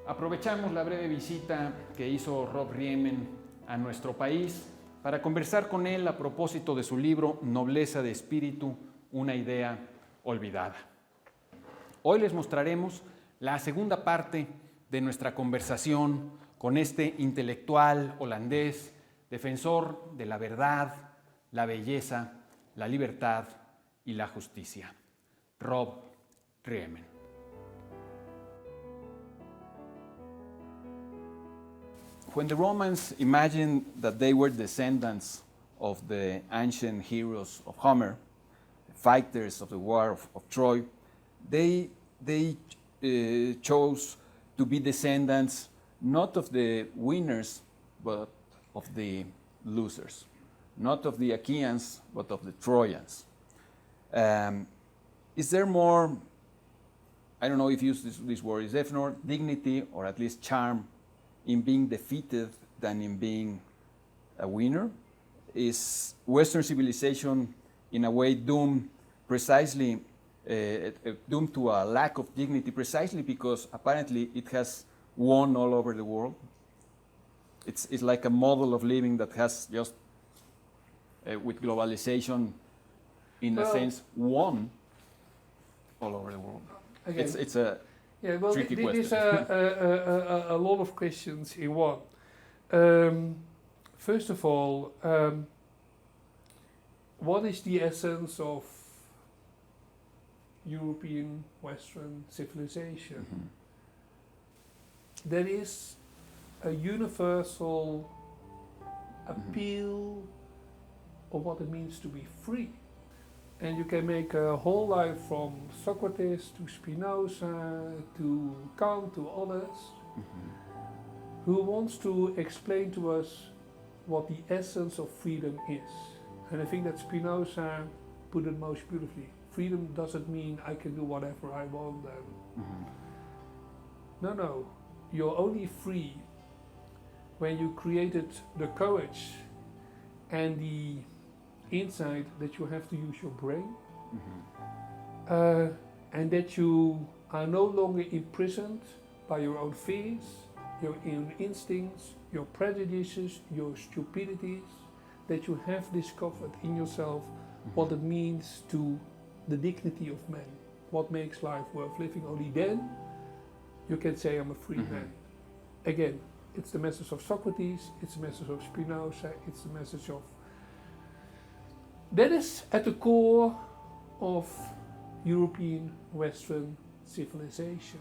Aprovechamos la breve visita que hizo Rob Riemen a nuestro país para conversar con él a propósito de su libro Nobleza de Espíritu, una idea olvidada. Hoy les mostraremos la segunda parte de nuestra conversación con este intelectual holandés, defensor de la verdad, la belleza, la libertad y la justicia, Rob Riemen. When the Romans imagined that they were descendants of the ancient heroes of Homer, fighters of the war of Troy, they chose to be descendants not of the winners, but of the losers. Not of the Achaeans, but of the Trojans. Is there more, I don't know if you use this word, is there more dignity or at least charm in being defeated than in being a winner? Is Western civilization in a way doomed precisely doomed to a lack of dignity precisely because apparently it has won all over the world? It's like a model of living that has just, with globalization, in a sense, won all over the world. Again, it's a tricky question. This is a lot of questions in one. First of all, what is the essence of European Western civilization? Mm-hmm. There is a universal appeal of what it means to be free. And you can make a whole life from Socrates to Spinoza to Kant to others who wants to explain to us what the essence of freedom is. And I think that Spinoza put it most beautifully. Freedom doesn't mean I can do whatever I want then. No, you're only free when you created the courage and the insight that you have to use your brain, and that you are no longer imprisoned by your own fears, your own instincts, your prejudices, your stupidities, that you have discovered in yourself what it means to the dignity of man, what makes life worth living. Only then you can say I'm a free man. Again, it's the message of Socrates, it's the message of Spinoza, it's the message of... That is at the core of European Western civilization.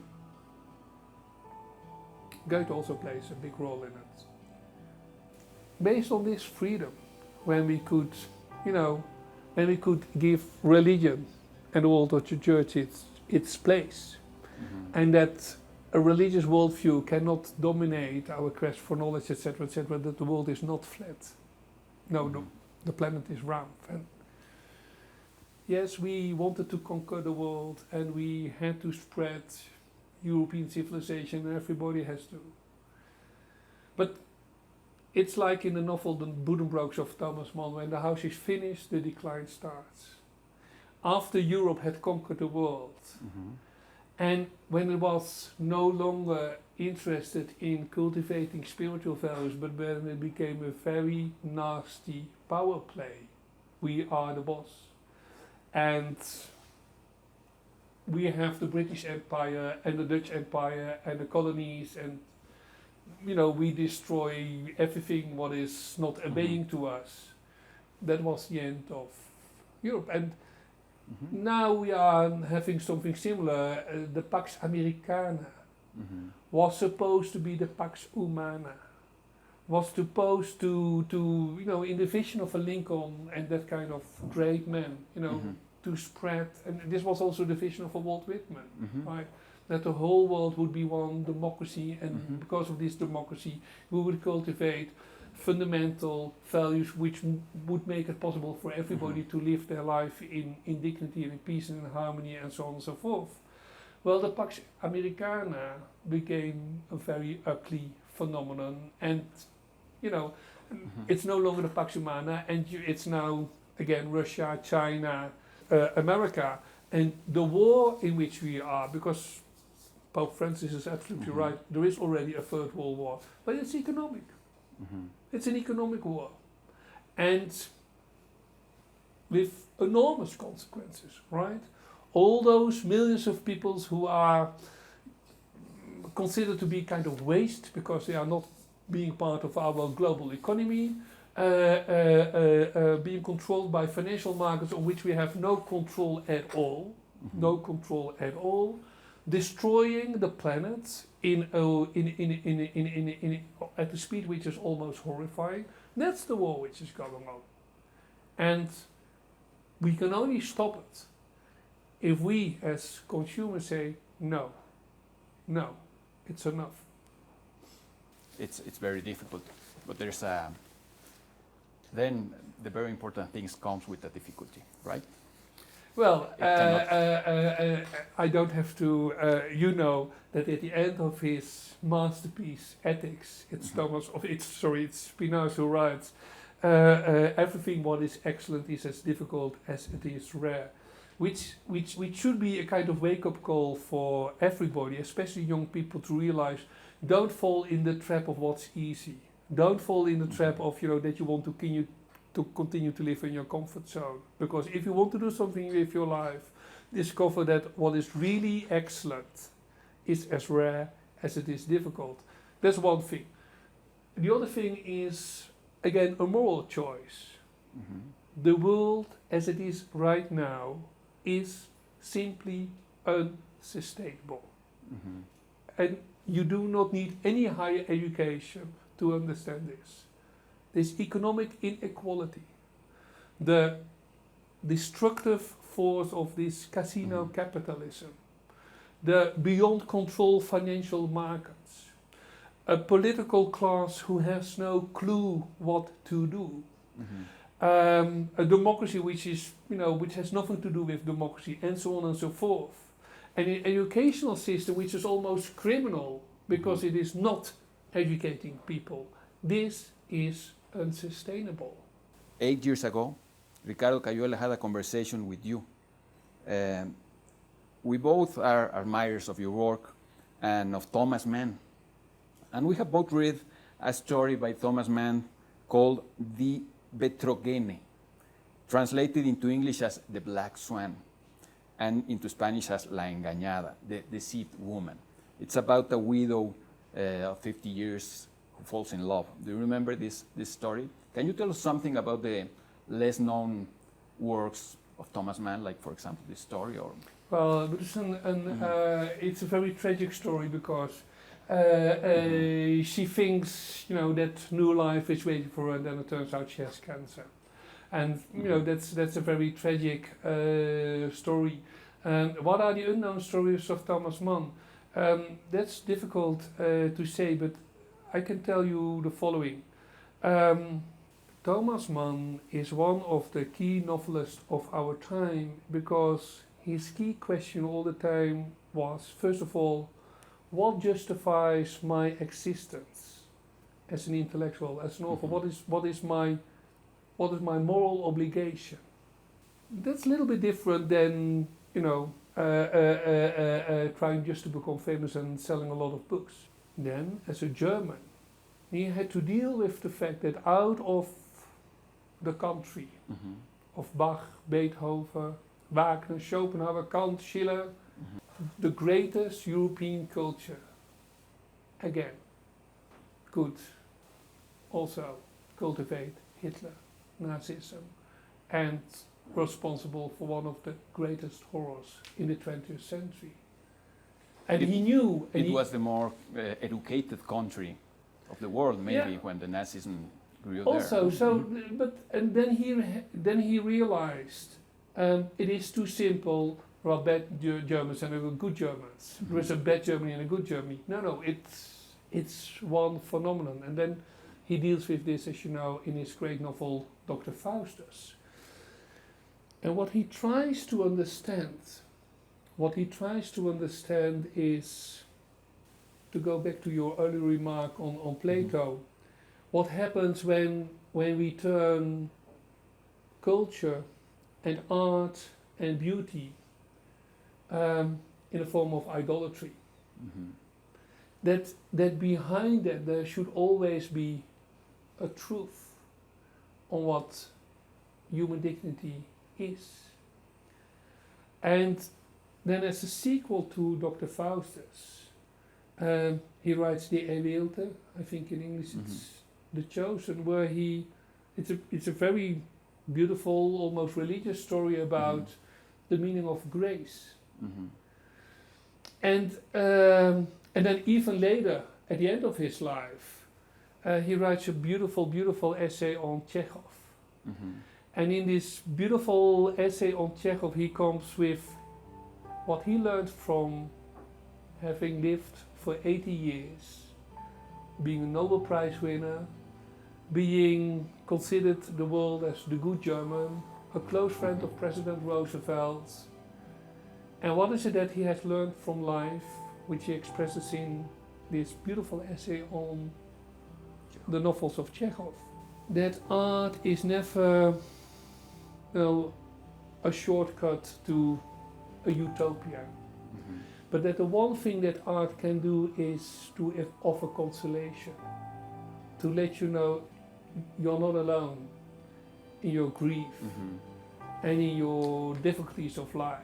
Goethe also plays a big role in it. Based on this freedom, when we could, when we could give religion and the world of the church its place, and that a religious worldview cannot dominate our quest for knowledge, etc., that the world is not flat. No, the planet is round. And yes, we wanted to conquer the world and we had to spread European civilization, and everybody has to. But it's like in the novel The Buddenbrooks of Thomas Mann, when the house is finished, the decline starts. After Europe had conquered the world, and when it was no longer interested in cultivating spiritual values, but when it became a very nasty power play, we are the boss. And we have the British Empire and the Dutch Empire and the colonies, and we destroy everything what is not obeying to us. That was the end of Europe. And now we are having something similar. The Pax Americana was supposed to be the Pax Humana, was supposed to in the vision of a Lincoln and that kind of great man, to spread, and this was also the vision of a Walt Whitman, right? That the whole world would be one democracy, and because of this democracy, we would cultivate fundamental values which would make it possible for everybody to live their life in dignity and in peace and in harmony and so on and so forth. Well, the Pax Americana became a very ugly phenomenon, and it's no longer the Pax Humana, and it's now again Russia, China, America, and the war in which we are, because Pope Francis is absolutely right. There is already a third world war, but it's economic. It's an economic war, and with enormous consequences, right? All those millions of people who are considered to be kind of waste because they are not being part of our global economy, being controlled by financial markets on which we have no control at all, destroying the planet at a speed which is almost horrifying. That's the war which is going on. And we can only stop it if we as consumers say, no, it's enough. It's very difficult, but there's then the very important things comes with the difficulty, right? Well, I don't have to. You know that at the end of his masterpiece, Ethics, it's it's Spinoza who writes, everything what is excellent is as difficult as it is rare, which should be a kind of wake-up call for everybody, especially young people, to realize: don't fall in the trap of what's easy. Don't fall in the trap of that you want to continue to live in your comfort zone. Because if you want to do something with your life, discover that what is really excellent is as rare as it is difficult. That's one thing. The other thing is, again, a moral choice. The world as it is right now is simply unsustainable. And you do not need any higher education to understand this. This economic inequality, the destructive force of this casino capitalism, the beyond control financial markets, a political class who has no clue what to do, a democracy which has nothing to do with democracy, and so on and so forth, and an educational system which is almost criminal because it is not educating people. This is unsustainable. 8 years ago, Ricardo Cayuela had a conversation with you. We both are admirers of your work and of Thomas Mann. And we have both read a story by Thomas Mann called The Betrogene, translated into English as The Black Swan, and into Spanish as La Engañada, the deceived woman. It's about a widow of 50 years who falls in love. Do you remember this story? Can you tell us something about the less known works of Thomas Mann, like for example this story? Or well, it's a very tragic story because she thinks that new life is waiting for her, and then it turns out she has cancer, and that's a very tragic story. What are the unknown stories of Thomas Mann? That's difficult to say, but I can tell you the following. Thomas Mann is one of the key novelists of our time because his key question all the time was, first of all, what justifies my existence as an intellectual, as an author? What is my moral obligation? That's a little bit different than trying just to become famous and selling a lot of books. Then, as a German, he had to deal with the fact that out of the country of Bach, Beethoven, Wagner, Schopenhauer, Kant, Schiller, the greatest European culture, again, could also cultivate Hitler, Nazism, and responsible for one of the greatest horrors in the 20th century. And he knew... It was the more educated country of the world, maybe, when the Nazism grew also, there. Then he realized it is too simple. Well, bad Germans and good Germans. There is a bad Germany and a good Germany. No, it's one phenomenon. And then he deals with this, as you know, in his great novel, Dr. Faustus. And what he tries to understand is, to go back to your earlier remark on Plato, what happens when we turn culture and art and beauty in a form of idolatry. That behind that there should always be a truth on what human dignity is. And then as a sequel to Dr. Faustus, he writes the Gewählte, I think in English it's The Chosen, where it's a very beautiful, almost religious story about the meaning of grace. And then even later, at the end of his life, he writes a beautiful, beautiful essay on Chekhov. And in this beautiful essay on Chekhov, he comes with what he learned from having lived for 80 years, being a Nobel Prize winner, being considered the world as the good German, a close friend of President Roosevelt. And what is it that he has learned from life, which he expresses in this beautiful essay on the novels of Chekhov? That art is never, a shortcut to a utopia. But that the one thing that art can do is to offer consolation, to let you know you're not alone in your grief and in your difficulties of life.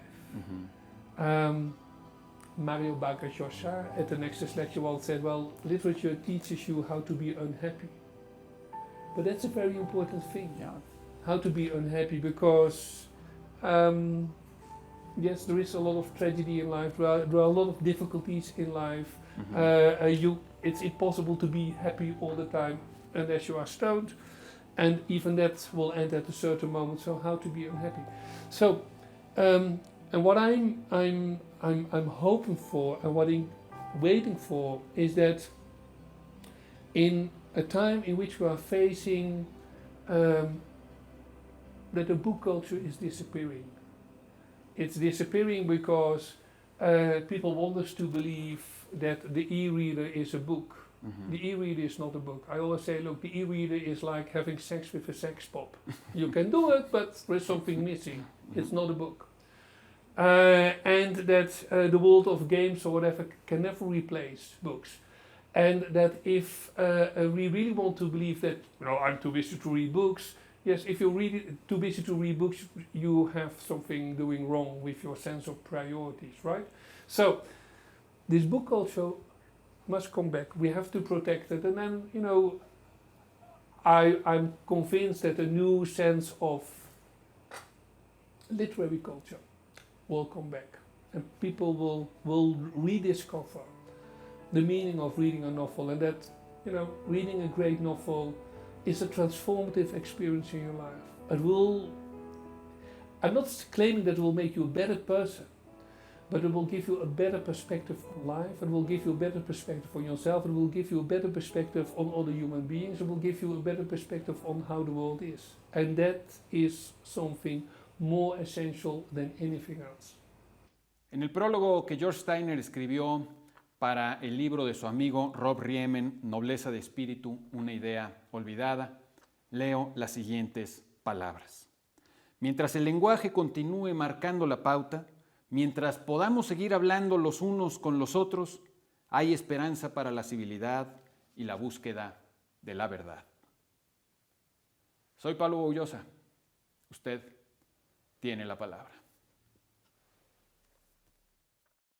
Mario Vargas Llosa at the Nexus lecture once said, well, literature teaches you how to be unhappy. But that's a very important thing, how to be unhappy, because yes, there is a lot of tragedy in life, there are a lot of difficulties in life. It's impossible to be happy all the time unless you are stoned, and even that will end at a certain moment. So how to be unhappy? So, and what I'm hoping for and what I'm waiting for is that in a time in which we are facing that the book culture is disappearing. It's disappearing because people want us to believe that the e-reader is a book. The e-reader is not a book. I always say, look, the e-reader is like having sex with a sex pop. You can do it, but there's something missing. It's not a book. And that the world of games or whatever can never replace books. And that if we really want to believe that, I'm too busy to read books. Yes, if you're too busy to read books, you have something doing wrong with your sense of priorities, right? So, this book culture must come back. We have to protect it. And then, I'm convinced that a new sense of literary culture will come back. And people will rediscover the meaning of reading a novel. And that, reading a great novel is a transformative experience in your life. I'm not claiming that it will make you a better person, but it will give you a better perspective on life, it will give you a better perspective on yourself, it will give you a better perspective on other human beings, it will give you a better perspective on how the world is. And that is something more essential than anything else. En el prólogo que George Steiner escribió para el libro de su amigo Rob Riemen, Nobleza de Espíritu, una idea olvidada, leo las siguientes palabras. Mientras el lenguaje continúe marcando la pauta, mientras podamos seguir hablando los unos con los otros, hay esperanza para la civilidad y la búsqueda de la verdad. Soy Pablo Boullosa. Usted tiene la palabra.